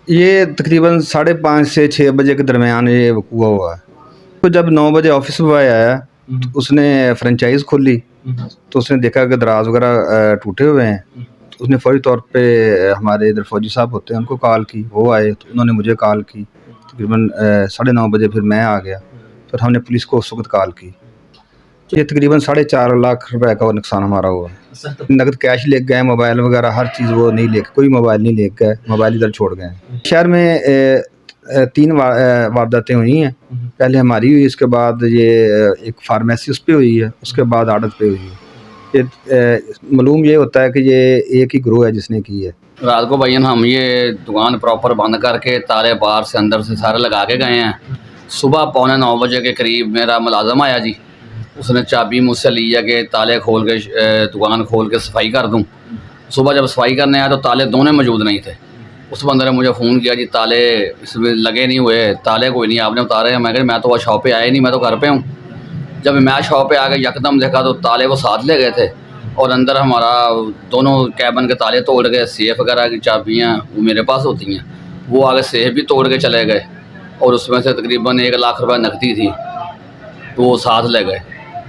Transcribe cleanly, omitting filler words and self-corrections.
ये तकरीबन 5:30 से 6 बजे के दरमियान ये वक़ूआ हुआ है। तो जब 9 बजे ऑफिस बॉय आया तो उसने फ्रेंचाइज़ खोली, तो उसने देखा कि दराज वगैरह टूटे हुए हैं। तो उसने फ़ौरी तौर पे हमारे इधर फ़ौजी साहब होते हैं उनको कॉल की, वो आए तो उन्होंने मुझे कॉल की। तकरीबन 9:30 बजे फिर मैं आ गया, फिर हमने पुलिस को उस वक्त कॉल की। ये तकरीबन 4.5 लाख रुपए का नुकसान हमारा हुआ। नगद कैश ले गए, मोबाइल वगैरह हर चीज़ वो नहीं ले, कोई मोबाइल नहीं ले गए, मोबाइल इधर छोड़ गए। शहर में 3 वारदातें हुई हैं। पहले हमारी हुई, इसके बाद ये एक फार्मेसी उस पे हुई है, उसके बाद आड़त पे हुई है। ये मालूम ये होता है कि ये एक ही ग्रोह है जिसने की है। रात को भाईजान हम ये दुकान प्रॉपर बंद करके ताले बाहर से अंदर से सारे लगा के गए हैं। सुबह 8:45 बजे के करीब मेरा मुलाजम आया जी, उसने चाबी मुझसे ली है कि ताले खोल के दुकान खोल के सफाई कर दूं। सुबह जब सफाई करने आया तो ताले दोनों मौजूद नहीं थे। उस बंदे ने मुझे फ़ोन किया जी ताले इसमें लगे नहीं हुए, ताले कोई नहीं आपने उतारे हैं। मैं कहा मैं तो वह शॉप पे आया नहीं, मैं तो घर पे हूँ। जब मैं शॉप पे आके यकदम देखा तो ताले वो साथ ले गए थे और अंदर हमारा दोनों कैबिन के ताले तोड़ गए। सेफ वगैरह की चाबियाँ वो मेरे पास होती हैं, वो आगे सेफ भी तोड़ के चले गए और उसमें से तकरीबन 1 लाख रुपए नकदी थी तो वो साथ ले गए।